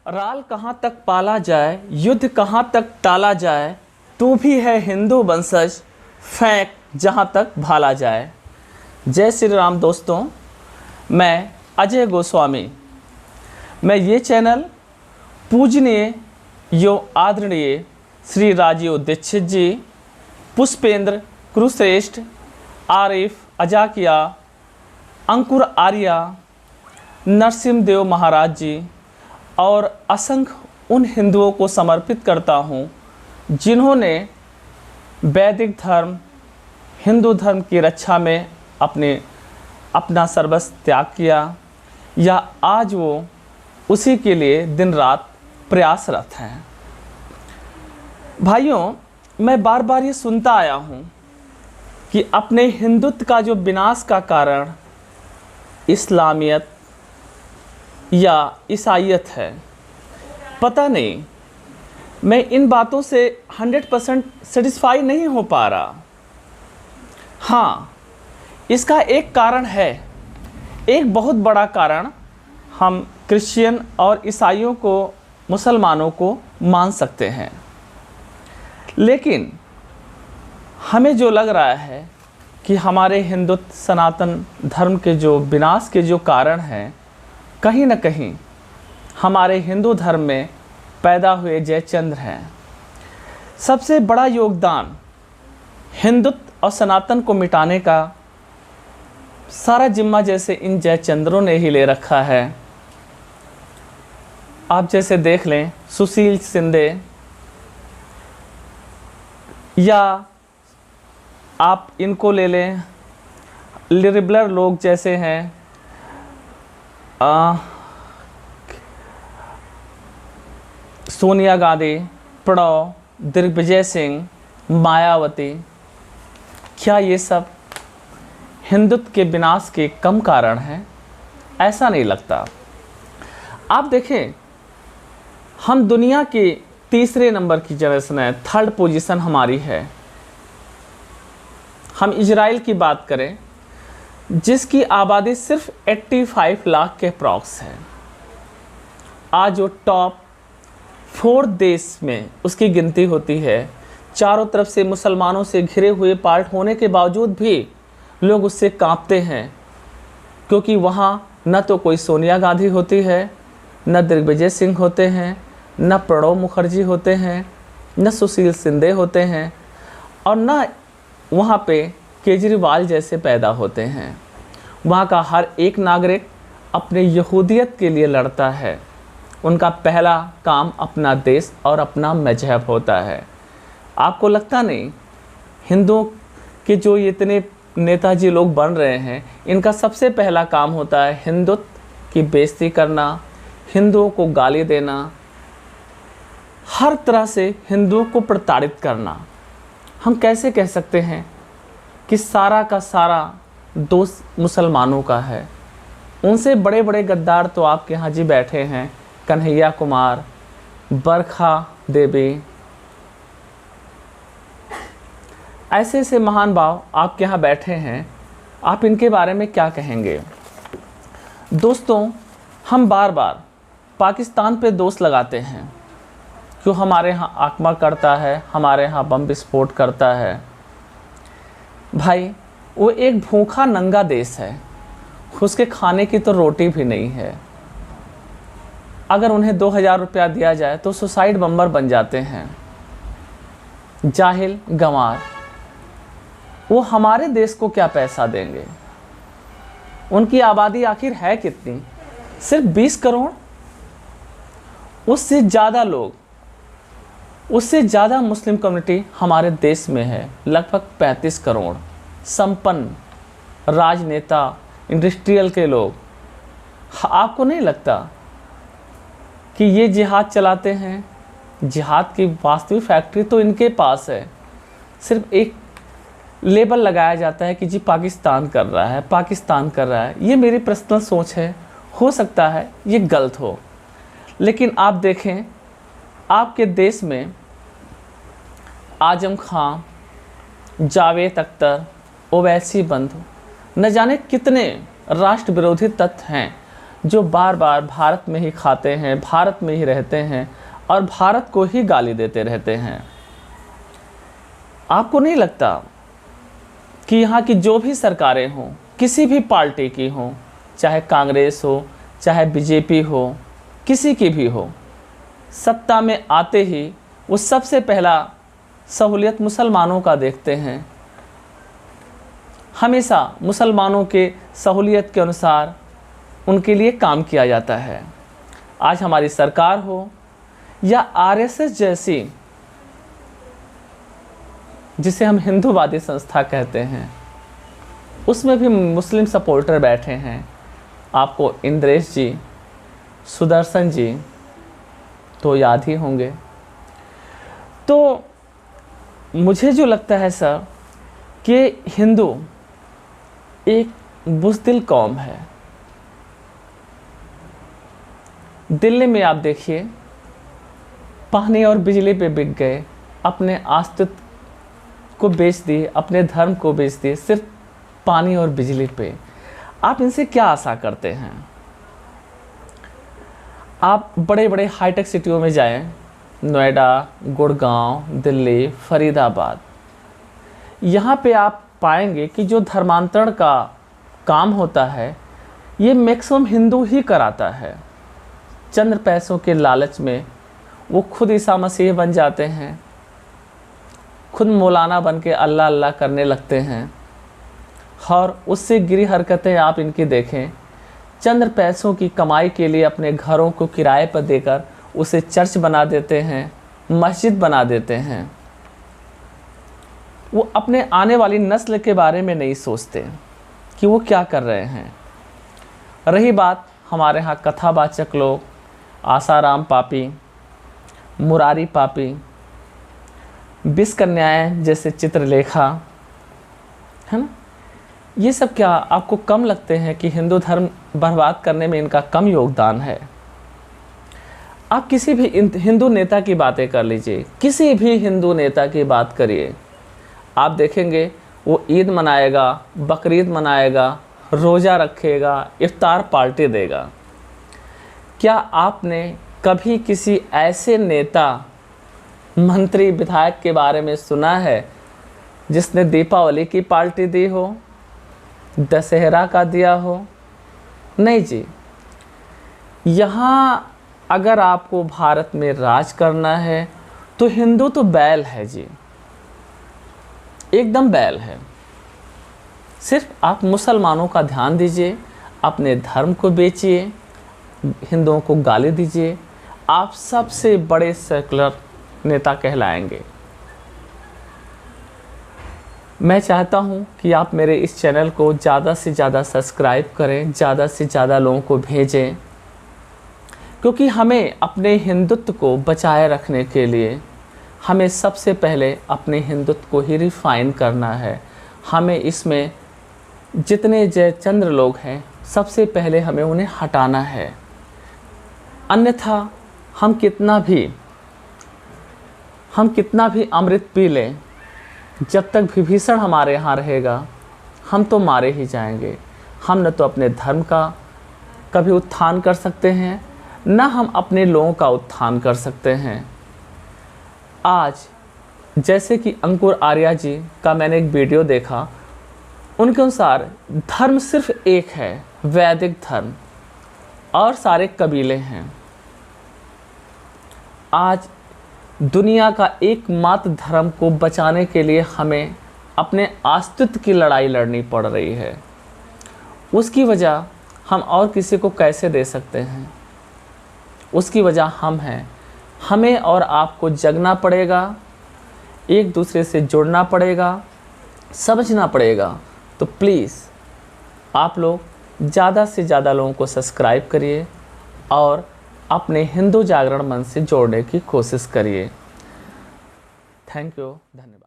राल कहाँ तक पाला जाए, युद्ध कहाँ तक टाला जाए, तू भी है हिंदू वंशज, फेंक जहाँ तक भाला जाए। जय श्री राम दोस्तों, मैं अजय गोस्वामी। मैं ये चैनल पूजनीय यो आदरणीय श्री राजीव दीक्षित जी, पुष्पेंद्र कुरुश्रेष्ठ, आरिफ अजाकिया, अंकुर आर्या, नरसिम्हदेव महाराज जी और असंख्य उन हिंदुओं को समर्पित करता हूँ जिन्होंने वैदिक धर्म, हिंदू धर्म की रक्षा में अपना सर्वस्व त्याग किया या आज वो उसी के लिए दिन रात प्रयासरत हैं। भाइयों, मैं बार बार ये सुनता आया हूँ कि अपने हिंदुत्व का जो विनाश का कारण इस्लामियत या ईसाइयत है। पता नहीं, मैं इन बातों से 100% सेटिस्फाई नहीं हो पा रहा। हाँ, इसका एक कारण है, एक बहुत बड़ा कारण हम क्रिश्चियन और ईसाइयों को, मुसलमानों को मान सकते हैं। लेकिन हमें जो लग रहा है कि हमारे हिंदुत्व सनातन धर्म के जो विनाश के जो कारण हैं, कहीं न कहीं हमारे हिंदू धर्म में पैदा हुए जयचंद्र हैं। सबसे बड़ा योगदान हिंदुत्व और सनातन को मिटाने का सारा जिम्मा जैसे इन जयचंद्रों ने ही ले रखा है। आप जैसे देख लें सुशील शिंदे, या आप इनको ले लें लिबरल लोग जैसे हैं सोनिया गांधी, प्रणव, दिग्विजय सिंह, मायावती। क्या ये सब हिंदुत्व के विनाश के कम कारण हैं? ऐसा नहीं लगता। आप देखें, हम दुनिया के तीसरे नंबर की जनरेशन है, थर्ड पोजीशन हमारी है। हम इजराइल की बात करें जिसकी आबादी सिर्फ 85 लाख के अप्रॉक्स है। आज वो टॉप 4 देश में उसकी गिनती होती है। चारों तरफ से मुसलमानों से घिरे हुए पार्ट होने के बावजूद भी लोग उससे कांपते हैं, क्योंकि वहाँ न तो कोई सोनिया गांधी होती है, न दिग्विजय सिंह होते हैं, न प्रणब मुखर्जी होते हैं, न सुशील शिंदे होते हैं, और न वहाँ पे केजरीवाल जैसे पैदा होते हैं। वहाँ का हर एक नागरिक अपने यहूदियत के लिए लड़ता है। उनका पहला काम अपना देश और अपना मजहब होता है। आपको लगता नहीं हिंदुओं के जो इतने नेताजी लोग बन रहे हैं, इनका सबसे पहला काम होता है हिंदुत्व की बेइज्जती करना, हिंदुओं को गाली देना, हर तरह से हिंदुओं को प्रताड़ित करना। हम कैसे कह सकते हैं कि सारा का सारा दोष मुसलमानों का है? उनसे बड़े बड़े गद्दार तो आपके यहाँ जी बैठे हैं, कन्हैया कुमार, बरखा देवी, ऐसे ऐसे महान भाव आपके यहाँ बैठे हैं। आप इनके बारे में क्या कहेंगे? दोस्तों, हम बार बार पाकिस्तान पे दोष लगाते हैं, क्यों हमारे यहाँ आक्रमण करता है, हमारे यहाँ बम विस्फोट करता है। भाई, वो एक भूखा नंगा देश है, उसके खाने की तो रोटी भी नहीं है। अगर उन्हें 2000 रुपया दिया जाए तो सुसाइड बम्बर बन जाते हैं। जाहिल गंवार, वो हमारे देश को क्या पैसा देंगे? उनकी आबादी आखिर है कितनी? सिर्फ 20 करोड़। उससे ज़्यादा लोग, उससे ज़्यादा मुस्लिम कम्युनिटी हमारे देश में है, लगभग 35 करोड़। संपन्न राजनेता, इंडस्ट्रियल के लोग। आपको नहीं लगता कि ये जिहाद चलाते हैं? जिहाद की वास्तविक फैक्ट्री तो इनके पास है। सिर्फ एक लेबल लगाया जाता है कि जी पाकिस्तान कर रहा है, पाकिस्तान कर रहा है। ये मेरी पर्सनल सोच है, हो सकता है ये गलत हो, लेकिन आप देखें आपके देश में आजम खान, जावेद अख्तर, ओवैसी बंधु, न जाने कितने राष्ट्र विरोधी तत्व हैं जो बार बार भारत में ही खाते हैं, भारत में ही रहते हैं और भारत को ही गाली देते रहते हैं। आपको नहीं लगता कि यहाँ की जो भी सरकारें हों, किसी भी पार्टी की हों, चाहे कांग्रेस हो, चाहे बीजेपी हो, किसी की भी हो, सत्ता में आते ही वो सबसे पहला सहूलियत मुसलमानों का देखते हैं। हमेशा मुसलमानों के सहूलियत के अनुसार उनके लिए काम किया जाता है। आज हमारी सरकार हो या आरएसएस जैसी, जिसे हम हिंदूवादी संस्था कहते हैं, उसमें भी मुस्लिम सपोर्टर बैठे हैं। आपको इंद्रेश जी, सुदर्शन जी तो याद ही होंगे। तो मुझे जो लगता है सर कि हिंदू एक बुज़दिल कौम है। दिल्ली में आप देखिए, पानी और बिजली पे बिक गए, अपने अस्तित्व को बेच दिए, अपने धर्म को बेच दिए सिर्फ पानी और बिजली पे। आप इनसे क्या आशा करते हैं? आप बड़े बड़े हाईटेक सिटियों में जाएं, नोएडा, गुड़गांव, दिल्ली, फरीदाबाद, यहाँ पे आप पाएंगे कि जो धर्मांतरण का काम होता है ये मैक्सिमम हिंदू ही कराता है। चंद पैसों के लालच में वो खुद ईसा मसीह बन जाते हैं, खुद मौलाना बन के अल्लाह अल्लाह करने लगते हैं और उससे गिरी हरकतें आप इनकी देखें। चंद पैसों की कमाई के लिए अपने घरों को किराए पर देकर उसे चर्च बना देते हैं, मस्जिद बना देते हैं। वो अपने आने वाली नस्ल के बारे में नहीं सोचते कि वो क्या कर रहे हैं। रही बात हमारे यहाँ कथावाचक लोग, आसाराम पापी, मुरारी पापी, विष कन्याएं जैसे चित्रलेखा, है ना, ये सब क्या आपको कम लगते हैं कि हिंदू धर्म बर्बाद करने में इनका कम योगदान है? आप किसी भी हिंदू नेता की बातें कर लीजिए, किसी भी हिंदू नेता की बात करिए, आप देखेंगे वो ईद मनाएगा, बकरीद मनाएगा, रोज़ा रखेगा, इफ्तार पार्टी देगा। क्या आपने कभी किसी ऐसे नेता, मंत्री, विधायक के बारे में सुना है जिसने दीपावली की पार्टी दी हो, दशहरा का दिया हो? नहीं जी। यहाँ अगर आपको भारत में राज करना है तो हिंदू तो बैल है जी, एकदम बैल है। सिर्फ आप मुसलमानों का ध्यान दीजिए, अपने धर्म को बेचिए, हिंदुओं को गाली दीजिए, आप सबसे बड़े सेकुलर नेता कहलाएंगे। मैं चाहता हूं कि आप मेरे इस चैनल को ज़्यादा से ज़्यादा सब्सक्राइब करें, ज़्यादा से ज़्यादा लोगों को भेजें, क्योंकि हमें अपने हिंदुत्व को बचाए रखने के लिए हमें सबसे पहले अपने हिंदुत्व को ही रिफाइन करना है। हमें इसमें जितने जयचंद्र लोग हैं सबसे पहले हमें उन्हें हटाना है। अन्यथा हम कितना भी अमृत पी लें, जब तक विभीषण हमारे यहाँ रहेगा हम तो मारे ही जाएंगे। हम न तो अपने धर्म का कभी उत्थान कर सकते हैं, न हम अपने लोगों का उत्थान कर सकते हैं। आज जैसे कि अंकुर आर्या जी का मैंने एक वीडियो देखा, उनके अनुसार धर्म सिर्फ एक है, वैदिक धर्म, और सारे कबीले हैं। आज दुनिया का एकमात्र धर्म को बचाने के लिए हमें अपने अस्तित्व की लड़ाई लड़नी पड़ रही है। उसकी वजह हम और किसी को कैसे दे सकते हैं? उसकी वजह हम हैं। हमें और आपको जगना पड़ेगा, एक दूसरे से जुड़ना पड़ेगा, समझना पड़ेगा। तो प्लीज़ आप लोग ज़्यादा से ज़्यादा लोगों को सब्सक्राइब करिए और अपने हिंदू जागरण मंच से जोड़ने की कोशिश करिए। थैंक यू, धन्यवाद।